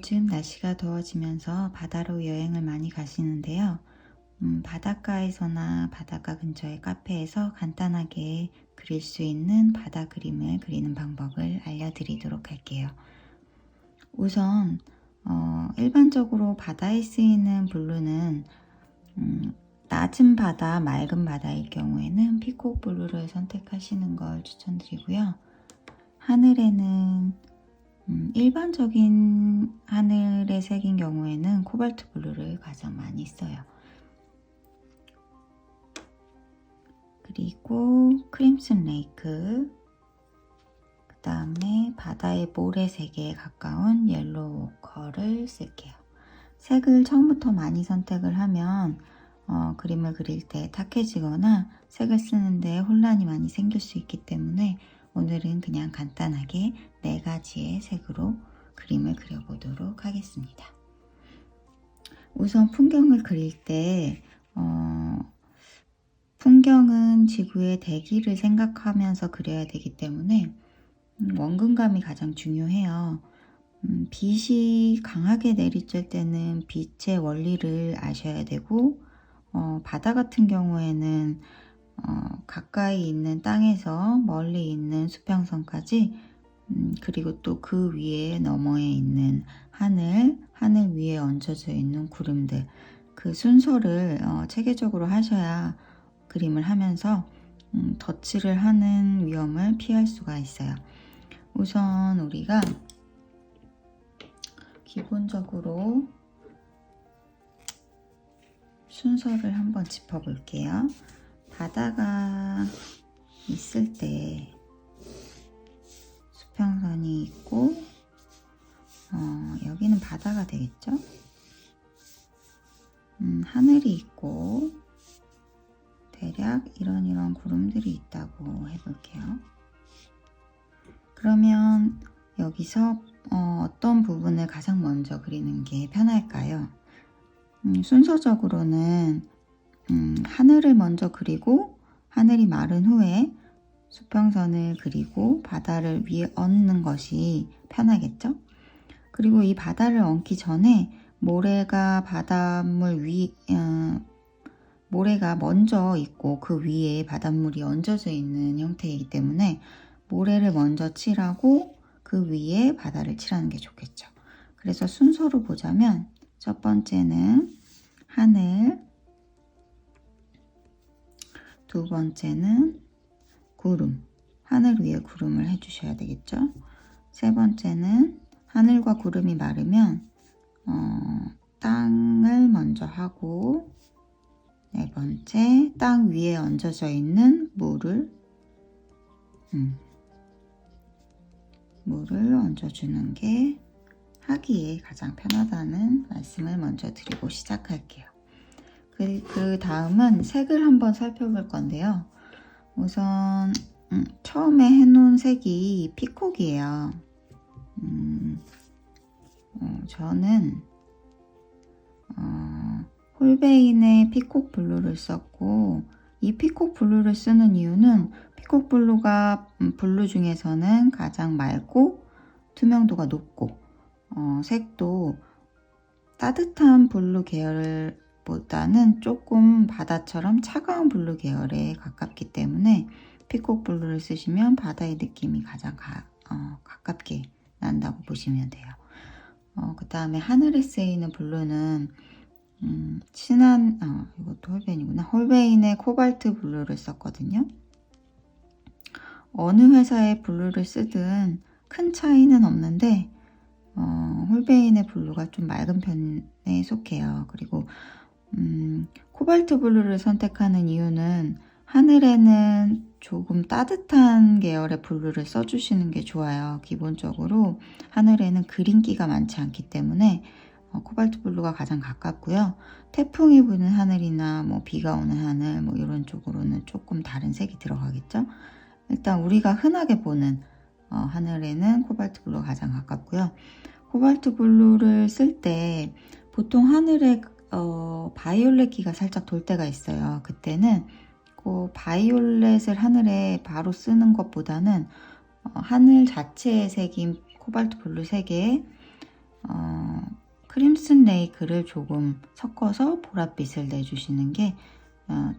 요즘 날씨가 더워지면서 바다로 여행을 많이 가시는데요. 바닷가에서나 바닷가 근처의 카페에서 간단하게 그릴 수 있는 바다 그림을 그리는 방법을 알려드리도록 할게요. 우선 일반적으로 바다에 쓰이는 블루는 낮은 바다, 맑은 바다일 경우에는 피콕 블루를 선택하시는 걸 추천드리고요. 하늘에는 일반적인 하늘의 색인 경우에는 코발트 블루를 가장 많이 써요. 그리고 크림슨 레이크, 그 다음에 바다의 모래색에 가까운 옐로우 워커를 쓸게요. 색을 처음부터 많이 선택을 하면 그림을 그릴 때 탁해지거나 색을 쓰는데 혼란이 많이 생길 수 있기 때문에 오늘은 그냥 간단하게 4가지의 색으로 그림을 그려보도록 하겠습니다. 우선 풍경을 그릴 때 풍경은 지구의 대기를 생각하면서 그려야 되기 때문에 원근감이 가장 중요해요. 빛이 강하게 내리쬐 때는 빛의 원리를 아셔야 되고 바다 같은 경우에는 가까이 있는 땅에서 멀리 있는 수평선까지 그리고 또 그 위에 너머에 있는 하늘 위에 얹어져 있는 구름들 그 순서를 체계적으로 하셔야 그림을 하면서 덧칠을 하는 위험을 피할 수가 있어요. 우선 우리가 기본적으로 순서를 한번 짚어볼게요. 바다가 있을 때 수평선이 있고 여기는 바다가 되겠죠? 하늘이 있고 대략 이런 구름들이 있다고 해볼게요. 그러면 여기서 어떤 부분을 가장 먼저 그리는 게 편할까요? 순서적으로는 하늘을 먼저 그리고 하늘이 마른 후에 수평선을 그리고 바다를 위에 얹는 것이 편하겠죠? 그리고 이 바다를 얹기 전에 모래가 모래가 먼저 있고 그 위에 바닷물이 얹어져 있는 형태이기 때문에 모래를 먼저 칠하고 그 위에 바다를 칠하는 게 좋겠죠. 그래서 순서로 보자면 첫 번째는 하늘, 두 번째는 구름, 하늘 위에 구름을 해주셔야 되겠죠. 세 번째는 하늘과 구름이 마르면 땅을 먼저 하고 네 번째 땅 위에 얹어져 있는 물을 얹어주는 게 하기에 가장 편하다는 말씀을 먼저 드리고 시작할게요. 그 다음은 색을 한번 살펴볼 건데요. 우선 처음에 해놓은 색이 피콕이에요. 저는 홀베인의 피콕 블루를 썼고 이 피콕 블루를 쓰는 이유는 피콕 블루가 블루 중에서는 가장 맑고 투명도가 높고 색도 따뜻한 블루 계열보다는 조금 바다처럼 차가운 블루 계열에 가깝기 때문에 피콕 블루를 쓰시면 바다의 느낌이 가장 가깝게 난다고 보시면 돼요. 그 다음에 하늘에 쓰이는 블루는 이것도 홀베인이구나. 홀베인의 코발트 블루를 썼거든요. 어느 회사의 블루를 쓰든 큰 차이는 없는데 홀베인의 블루가 좀 맑은 편에 속해요. 그리고 코발트 블루를 선택하는 이유는 하늘에는 조금 따뜻한 계열의 블루를 써주시는 게 좋아요. 기본적으로 하늘에는 그린기가 많지 않기 때문에 코발트 블루가 가장 가깝고요. 태풍이 부는 하늘이나 비가 오는 하늘 이런 쪽으로는 조금 다른 색이 들어가겠죠. 일단 우리가 흔하게 보는 하늘에는 코발트 블루가 가장 가깝고요. 코발트 블루를 쓸 때 보통 하늘에 바이올렛기가 살짝 돌 때가 있어요. 그때는 그 바이올렛을 하늘에 바로 쓰는 것보다는 하늘 자체의 색인 코발트 블루 색에 크림슨 레이크를 조금 섞어서 보랏빛을 내주시는 게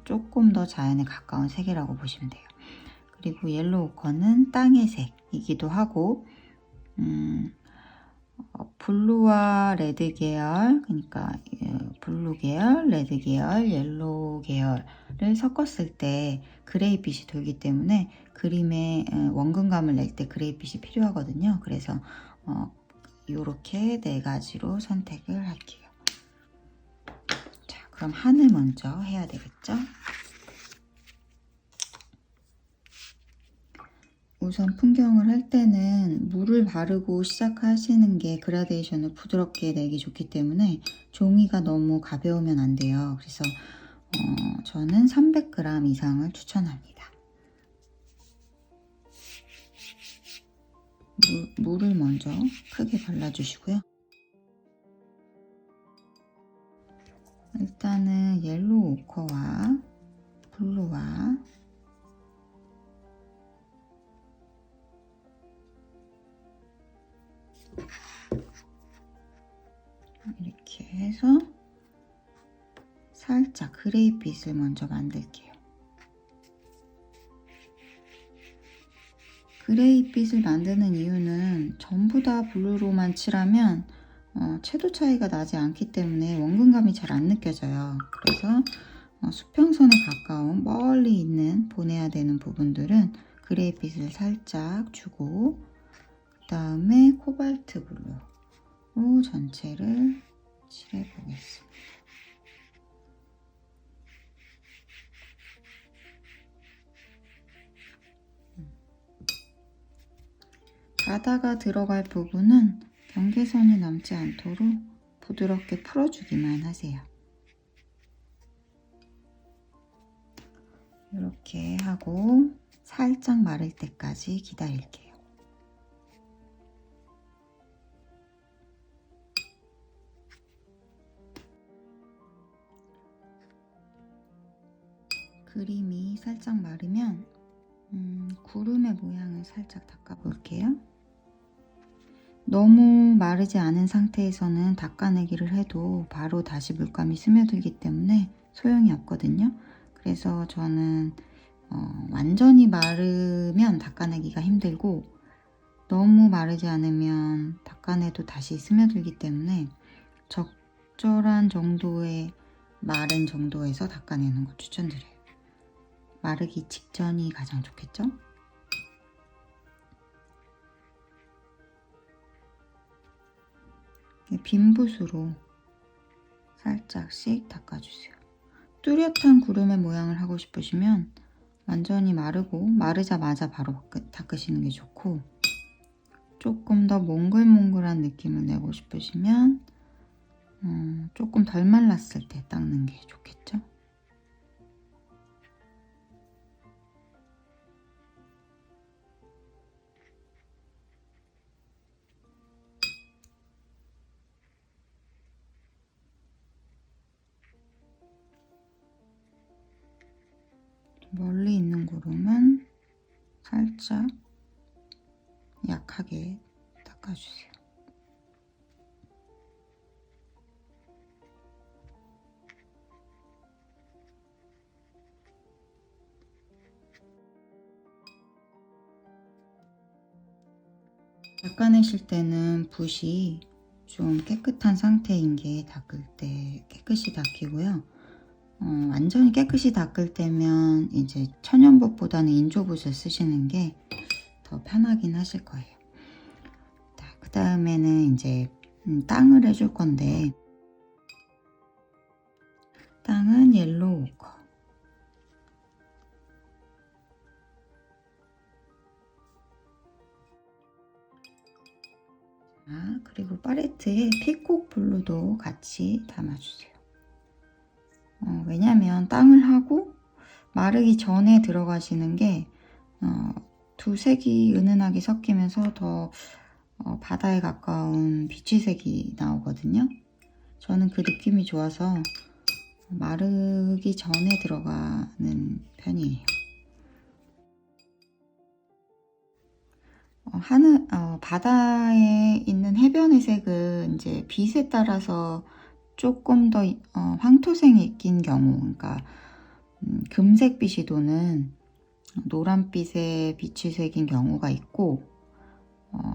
조금 더 자연에 가까운 색이라고 보시면 돼요. 그리고 옐로우 오커는 땅의 색이기도 하고 블루와 레드 계열, 그러니까 블루 계열, 레드 계열, 옐로우 계열을 섞었을 때 그레이빛이 돌기 때문에 그림에 원근감을 낼 때 그레이빛이 필요하거든요. 그래서 이렇게 네 가지로 선택을 할게요. 자, 그럼 하늘 먼저 해야 되겠죠? 우선 풍경을 할 때는 물을 바르고 시작하시는 게 그라데이션을 부드럽게 내기 좋기 때문에 종이가 너무 가벼우면 안 돼요. 그래서 저는 300g 이상을 추천합니다. 물을 먼저 크게 발라주시고요. 일단은 옐로우 오커와 블루와 이렇게 해서 살짝 그레이빛을 먼저 만들게요. 그레이빛을 만드는 이유는 전부 다 블루로만 칠하면 채도 차이가 나지 않기 때문에 원근감이 잘 안 느껴져요. 그래서 수평선에 가까운 멀리 있는 보내야 되는 부분들은 그레이빛을 살짝 주고 그 다음에 코발트 블루로 전체를 칠해 보겠습니다. 바다가 들어갈 부분은 경계선이 남지 않도록 부드럽게 풀어주기만 하세요. 이렇게 하고 살짝 마를 때까지 기다릴게요. 그림이 살짝 마르면 구름의 모양을 살짝 닦아볼게요. 너무 마르지 않은 상태에서는 닦아내기를 해도 바로 다시 물감이 스며들기 때문에 소용이 없거든요. 그래서 저는 완전히 마르면 닦아내기가 힘들고 너무 마르지 않으면 닦아내도 다시 스며들기 때문에 적절한 정도의 마른 정도에서 닦아내는 거 추천드려요. 마르기 직전이 가장 좋겠죠? 빈 붓으로 살짝씩 닦아주세요. 뚜렷한 구름의 모양을 하고 싶으시면 완전히 마르고 마르자마자 바로 닦으시는 게 좋고 조금 더 몽글몽글한 느낌을 내고 싶으시면 조금 덜 말랐을 때 닦는 게 좋겠죠? 멀리 있는 구름은 살짝 약하게 닦아주세요. 닦아내실 때는 붓이 좀 깨끗한 상태인 게 닦을 때 깨끗이 닦이고요. 완전히 깨끗이 닦을 때면 이제 천연붓보다는 인조붓을 쓰시는 게 더 편하긴 하실 거예요. 그 다음에는 이제 땅을 해줄 건데 땅은 옐로우 오커. 그리고 팔레트에 피콕 블루도 같이 담아주세요. 왜냐면 땅을 하고 마르기 전에 들어가시는 게 두 색이 은은하게 섞이면서 더 바다에 가까운 비치색이 나오거든요. 저는 그 느낌이 좋아서 마르기 전에 들어가는 편이에요. 바다에 있는 해변의 색은 이제 빛에 따라서 조금 더 황토색이 낀 경우, 그러니까 금색 빛이 도는 노란빛의 빛이 새긴 경우가 있고,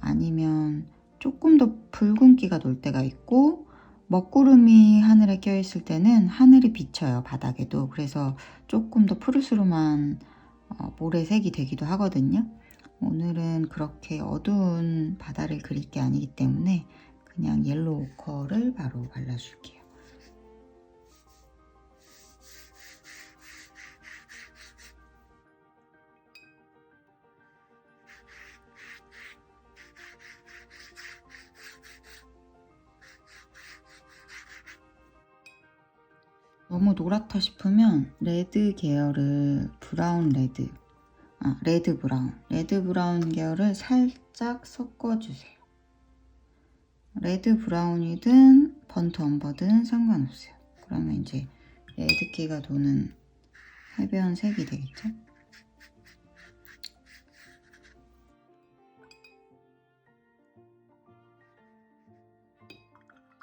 아니면 조금 더 붉은기가 돌 때가 있고, 먹구름이 하늘에 껴있을 때는 하늘이 비쳐요, 바닥에도. 그래서 조금 더 푸르스름한 모래색이 되기도 하거든요. 오늘은 그렇게 어두운 바다를 그릴 게 아니기 때문에 그냥 옐로우 오커를 바로 발라줄게요. 너무 노랗다 싶으면 레드 계열을 레드 브라운 계열을 살짝 섞어주세요. 레드 브라운이든 번트 엄버든 상관없어요. 그러면 이제 레드기가 도는 해변 색이 되겠죠?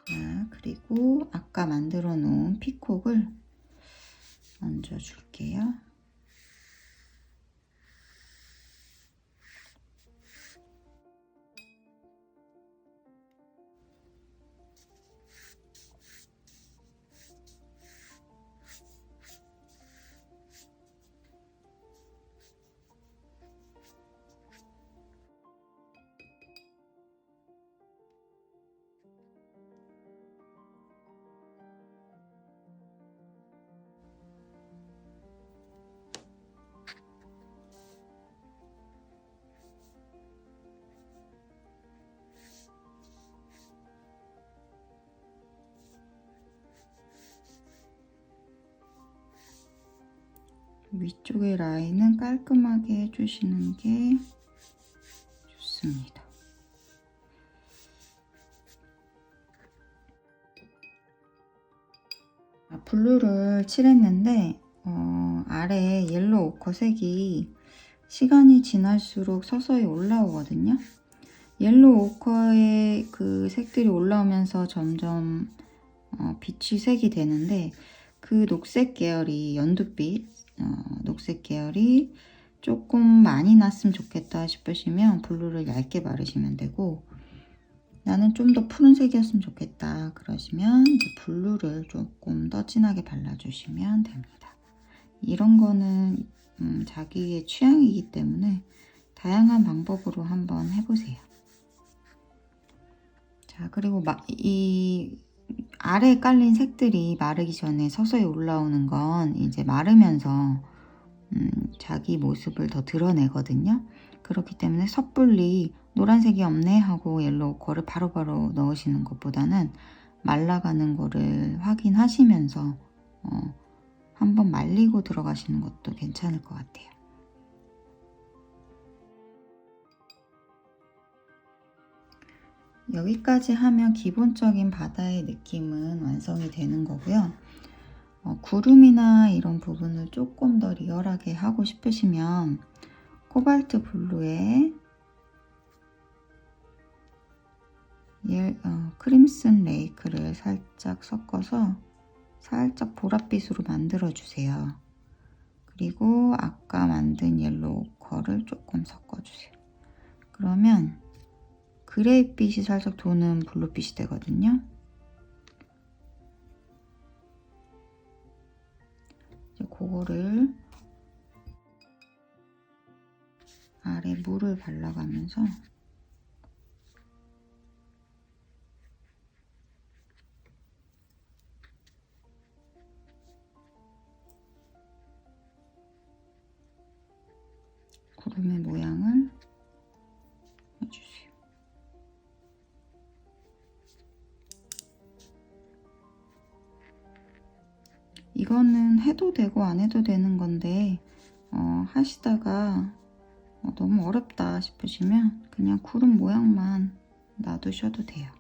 자, 그리고 아까 만들어 놓은 피콕을 얹어줄게요. 위쪽의 라인은 깔끔하게 해주시는 게 좋습니다. 블루를 칠했는데 아래 옐로우 오커 색이 시간이 지날수록 서서히 올라오거든요. 옐로우 오커의 그 색들이 올라오면서 점점 빛이 색이 되는데, 그 녹색 계열이 연두빛, 녹색 계열이 조금 많이 났으면 좋겠다 싶으시면 블루를 얇게 바르시면 되고, 나는 좀 더 푸른색이었으면 좋겠다 그러시면 이제 블루를 조금 더 진하게 발라주시면 됩니다. 이런 거는 자기의 취향이기 때문에 다양한 방법으로 한번 해보세요. 자, 그리고 이 아래에 깔린 색들이 마르기 전에 서서히 올라오는 건 이제 마르면서 자기 모습을 더 드러내거든요. 그렇기 때문에 섣불리 노란색이 없네 하고 옐로우 오커를 바로바로 넣으시는 것보다는 말라가는 거를 확인하시면서 한번 말리고 들어가시는 것도 괜찮을 것 같아요. 여기까지 하면 기본적인 바다의 느낌은 완성이 되는 거고요. 구름이나 이런 부분을 조금 더 리얼하게 하고 싶으시면 코발트 블루에 크림슨 레이크를 살짝 섞어서 살짝 보랏빛으로 만들어 주세요. 그리고 아까 만든 옐로우 오커를 조금 섞어 주세요. 그러면 그레이빛이 살짝 도는 블루빛이 되거든요. 이제 그거를 아래 물을 발라가면서 구름의 모양을 해주세요. 이거는 해도 되고 안 해도 되는 건데 하시다가 너무 어렵다 싶으시면 그냥 구름 모양만 놔두셔도 돼요.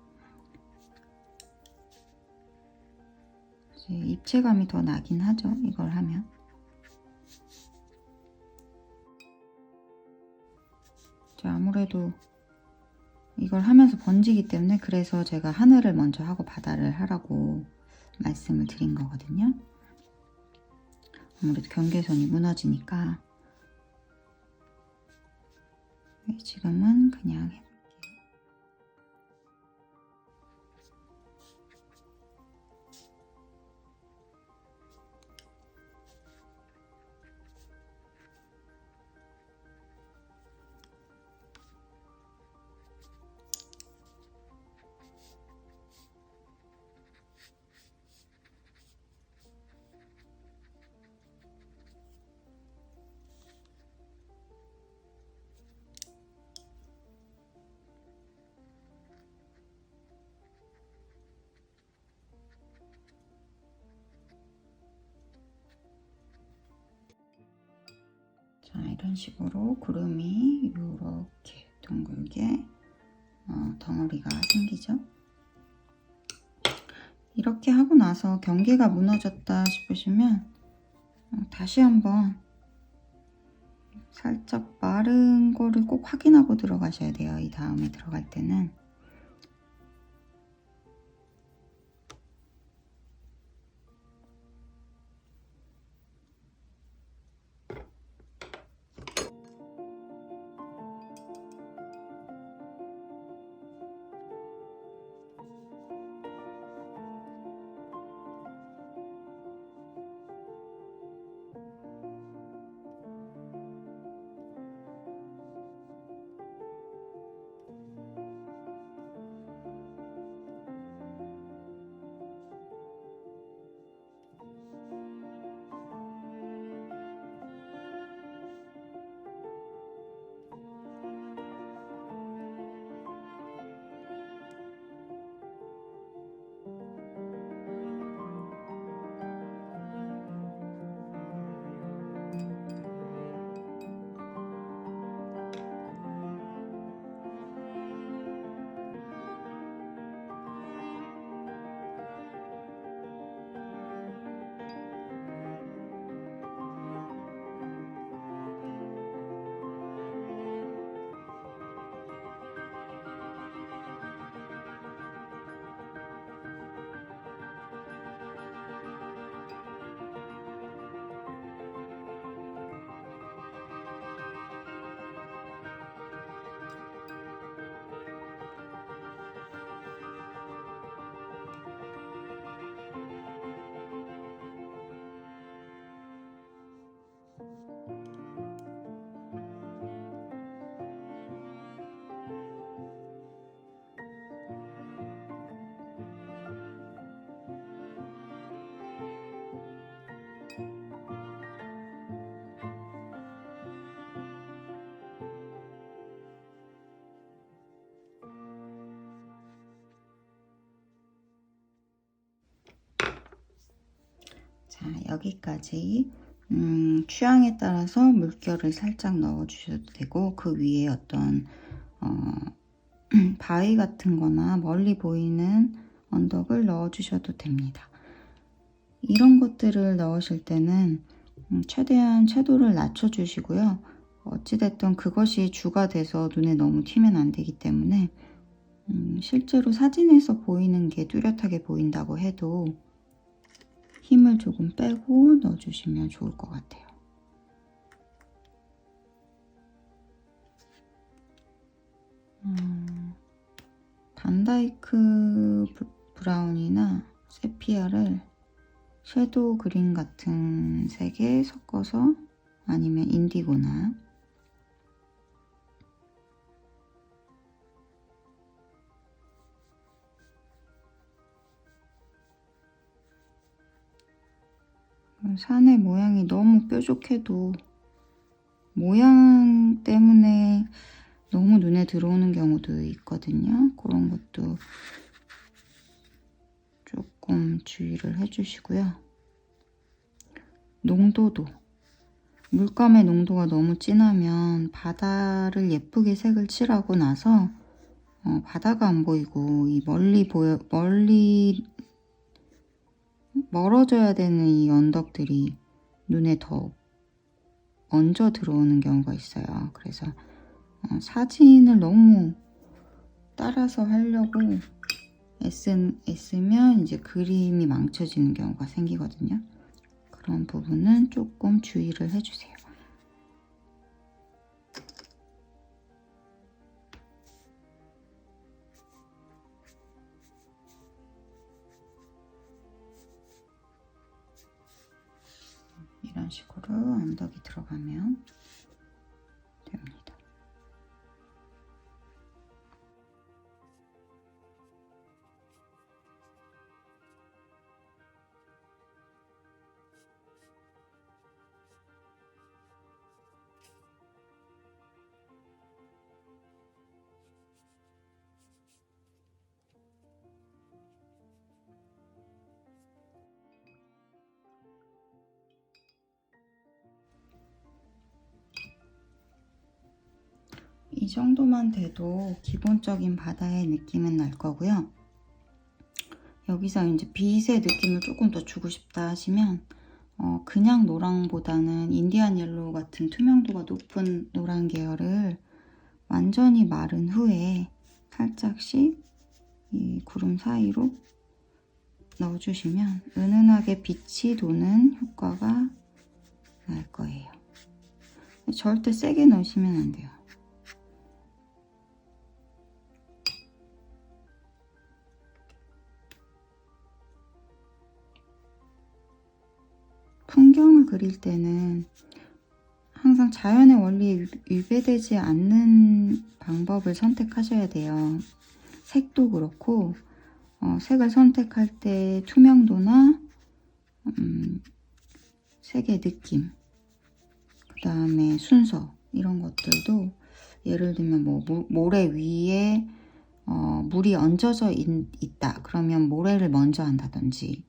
이제 입체감이 더 나긴 하죠, 이걸 하면. 이제 아무래도 이걸 하면서 번지기 때문에 그래서 제가 하늘을 먼저 하고 바다를 하라고 말씀을 드린 거거든요. 아무래도 경계선이 무너지니까. 네, 지금은 그냥 해볼게요. 자, 이런 식으로 구름이 이렇게 둥글게 덩어리가 생기죠. 이렇게 하고 나서 경계가 무너졌다 싶으시면 다시 한번 살짝 마른 거를 꼭 확인하고 들어가셔야 돼요. 이 다음에 들어갈 때는. 자, 여기까지 취향에 따라서 물결을 살짝 넣어 주셔도 되고 그 위에 어떤 바위 같은 거나 멀리 보이는 언덕을 넣어 주셔도 됩니다. 이런 것들을 넣으실 때는 최대한 채도를 낮춰 주시고요. 어찌됐든 그것이 주가 돼서 눈에 너무 튀면 안 되기 때문에 실제로 사진에서 보이는 게 뚜렷하게 보인다고 해도 힘을 조금 빼고 넣어주시면 좋을 것 같아요. 반다이크 브라운이나 세피아를 섀도우 그린 같은 색에 섞어서 아니면 인디고나 산의 모양이 너무 뾰족해도 모양 때문에 너무 눈에 들어오는 경우도 있거든요. 그런 것도 조금 주의를 해주시고요. 농도도 물감의 농도가 너무 진하면 바다를 예쁘게 색을 칠하고 나서 바다가 안 보이고 이 멀리 멀어져야 되는 이 언덕들이 눈에 더 얹어 들어오는 경우가 있어요. 그래서 사진을 너무 따라서 하려고 애쓰면 이제 그림이 망쳐지는 경우가 생기거든요. 그런 부분은 조금 주의를 해주세요. 이런 식으로 언덕이 들어가면 됩니다. 이 정도만 돼도 기본적인 바다의 느낌은 날 거고요. 여기서 이제 빛의 느낌을 조금 더 주고 싶다 하시면 그냥 노랑보다는 인디안 옐로우 같은 투명도가 높은 노란 계열을 완전히 마른 후에 살짝씩 이 구름 사이로 넣어주시면 은은하게 빛이 도는 효과가 날 거예요. 절대 세게 넣으시면 안 돼요. 풍경을 그릴 때는 항상 자연의 원리에 위배되지 않는 방법을 선택하셔야 돼요. 색도 그렇고 색을 선택할 때 투명도나 색의 느낌, 그 다음에 순서 이런 것들도 예를 들면 뭐 모래 위에 물이 얹어져 있다 그러면 모래를 먼저 한다든지,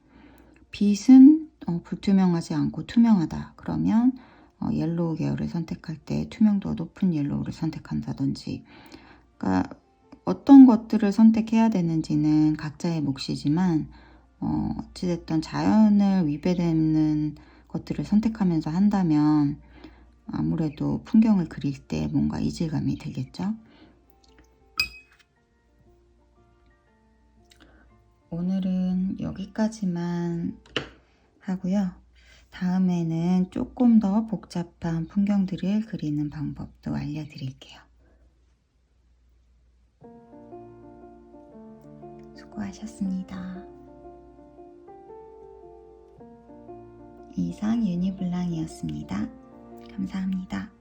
빛은 불투명하지 않고 투명하다 그러면 옐로우 계열을 선택할 때 투명도가 높은 옐로우를 선택한다든지, 그러니까 어떤 것들을 선택해야 되는지는 각자의 몫이지만 어찌됐든 자연을 위배되는 것들을 선택하면서 한다면 아무래도 풍경을 그릴 때 뭔가 이질감이 들겠죠. 오늘은 여기까지만 하고요. 다음에는 조금 더 복잡한 풍경들을 그리는 방법도 알려드릴게요. 수고하셨습니다. 이상 유니블랑이었습니다. 감사합니다.